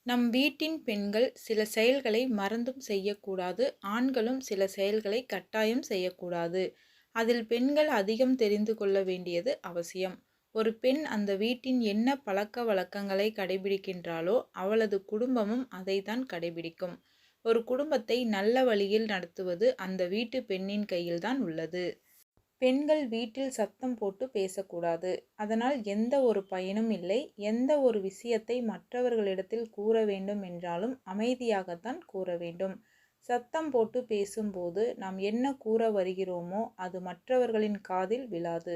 நம் வீட்டின் பெண்கள் சில செயல்களை மறந்தும் செய்யக்கூடாது. ஆண்களும் சில செயல்களை கட்டாயம் செய்யக்கூடாது. அதில் பெண்கள் அதிகம் தெரிந்து கொள்ள வேண்டியது அவசியம். ஒரு பெண் அந்த வீட்டின் என்ன பழக்க வழக்கங்களை கடைபிடிக்கின்றாளோ அவளது குடும்பமும் அதைத்தான் கடைபிடிக்கும். ஒரு குடும்பத்தை நல்ல வழியில் நடத்துவது அந்த வீட்டு பெண்ணின் கையில்தான் உள்ளது. பெண்கள் வீட்டில் சத்தம் போட்டு பேசக்கூடாது. அதனால் எந்த ஒரு பயனும் இல்லை. எந்த ஒரு விஷயத்தை மற்றவர்களிடத்தில் கூற வேண்டும் என்றாலும் அமைதியாகத்தான் கூற வேண்டும். சத்தம் போட்டு பேசும்போது நாம் என்ன கூற வருகிறோமோ அது மற்றவர்களின் காதில் விழாது.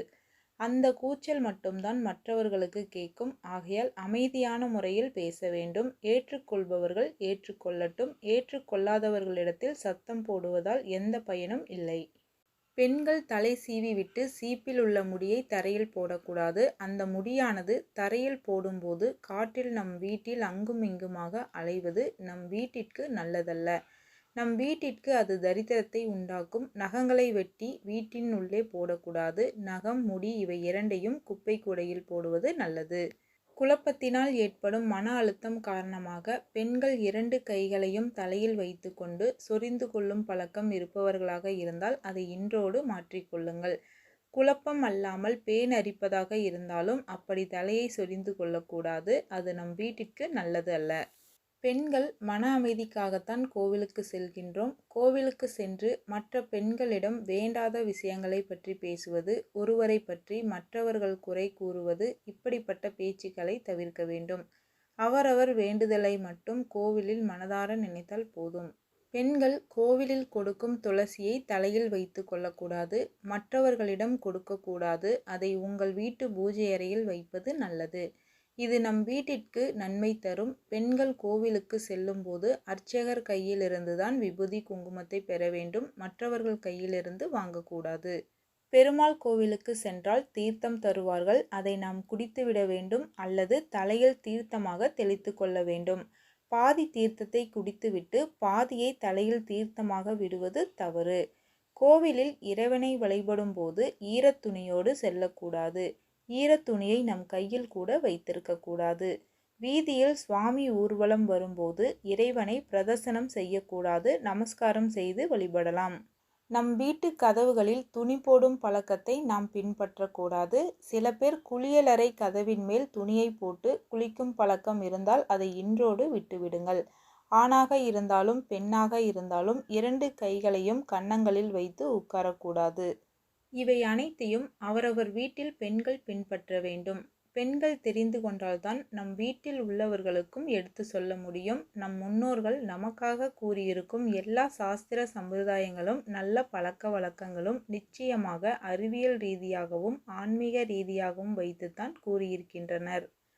அந்த கூச்சல் மட்டும்தான் மற்றவர்களுக்கு கேட்கும். ஆகையால் அமைதியான முறையில் பேச வேண்டும். ஏற்றுக்கொள்பவர்கள் ஏற்றுக்கொள்ளட்டும். ஏற்றுக்கொள்ளாதவர்களிடத்தில் சத்தம் போடுவதால் எந்த பயனும் இல்லை. பெண்கள் தலை சீவி விட்டு சீப்பில் உள்ள முடியை தரையில் போடக்கூடாது. அந்த முடியானது தரையில் போடும்போது காற்றில் நம் வீட்டில் அங்கும் இங்குமாக அலைவது நம் வீட்டிற்கு நல்லதல்ல. நம் வீட்டிற்கு அது தரித்திரத்தை உண்டாக்கும். நகங்களை வெட்டி வீட்டின் உள்ளே போடக்கூடாது. நகம், முடி இவை இரண்டையும் குப்பை கூடையில் போடுவது நல்லது. குழப்பத்தினால் ஏற்படும் மன அழுத்தம் காரணமாக பெண்கள் 2 கைகளையும் தலையில் வைத்துக்கொண்டு சொரிந்து கொள்ளும் பழக்கம் இருப்பவர்களாக இருந்தால் அதை இன்றோடு மாற்றிக்கொள்ளுங்கள். குழப்பம் அல்லாமல் பேன் அரிப்பதாக இருந்தாலும் அப்படி தலையை சொரிந்து கொள்ளக்கூடாது. அது நம் வீட்டிற்கு நல்லது அல்ல. பெண்கள் மன அமைதிக்காகத்தான் கோவிலுக்கு செல்கின்றோம். கோவிலுக்கு சென்று மற்ற பெண்களிடம் வேண்டாத விஷயங்களை பற்றி பேசுவது, ஒருவரை பற்றி மற்றவர்கள் குறை கூறுவது, இப்படிப்பட்ட பேச்சுக்களை தவிர்க்க வேண்டும். அவரவர் வேண்டுதலை மட்டும் கோவிலில் மனதார நினைத்தால் போதும். பெண்கள் கோவிலில் கொடுக்கும் துளசியை தலையில் வைத்து கொள்ளக்கூடாது. மற்றவர்களிடம் கொடுக்கக்கூடாது. அதை உங்கள் வீட்டு பூஜை அறையில் வைப்பது நல்லது. இது நம் வீட்டிற்கு நன்மை தரும். பெண்கள் கோவிலுக்கு செல்லும்போது அர்ச்சகர் கையிலிருந்துதான் விபூதி குங்குமத்தை பெற வேண்டும். மற்றவர்கள் கையிலிருந்து வாங்கக்கூடாது. பெருமாள் கோவிலுக்கு சென்றால் தீர்த்தம் தருவார்கள். அதை நாம் குடித்துவிட வேண்டும் அல்லது தலையில் தீர்த்தமாக தெளித்து கொள்ள வேண்டும். பாதி தீர்த்தத்தை குடித்துவிட்டு பாதியை தலையில் தீர்த்தமாக விடுவது தவறு. கோவிலில் இறைவனை வழிபடும் போது ஈரத்துணியோடு செல்லக்கூடாது. ஈரத்துணியை நம் கையில் கூட வைத்திருக்கக்கூடாது. வீதியில் சுவாமி ஊர்வலம் வரும்போது இறைவனை பிரதர்சனம் செய்யக்கூடாது. நமஸ்காரம் செய்து வழிபடலாம். நம் வீட்டு கதவுகளில் துணி போடும் பழக்கத்தை நாம் பின்பற்றக்கூடாது. சில பேர் குளியலறை கதவின் மேல் துணியை போட்டு குளிக்கும் பழக்கம் இருந்தால் அதை இன்றோடு விட்டுவிடுங்கள். ஆணாக இருந்தாலும் பெண்ணாக இருந்தாலும் 2 கைகளையும் கன்னங்களில் வைத்து உட்காரக்கூடாது. இவை அனைத்தையும் அவரவர் வீட்டில் பெண்கள் பின்பற்ற வேண்டும். பெண்கள் தெரிந்து கொண்டால்தான் நம் வீட்டில் உள்ளவர்களுக்கும் எடுத்து சொல்ல முடியும். நம் முன்னோர்கள் நமக்காக கூறியிருக்கும் எல்லா சாஸ்திர சம்பிரதாயங்களும் நல்ல பழக்க வழக்கங்களும் நிச்சயமாக அறிவியல் ரீதியாகவும் ஆன்மீக ரீதியாகவும் வைத்துத்தான் கூறியிருக்கின்றனர்.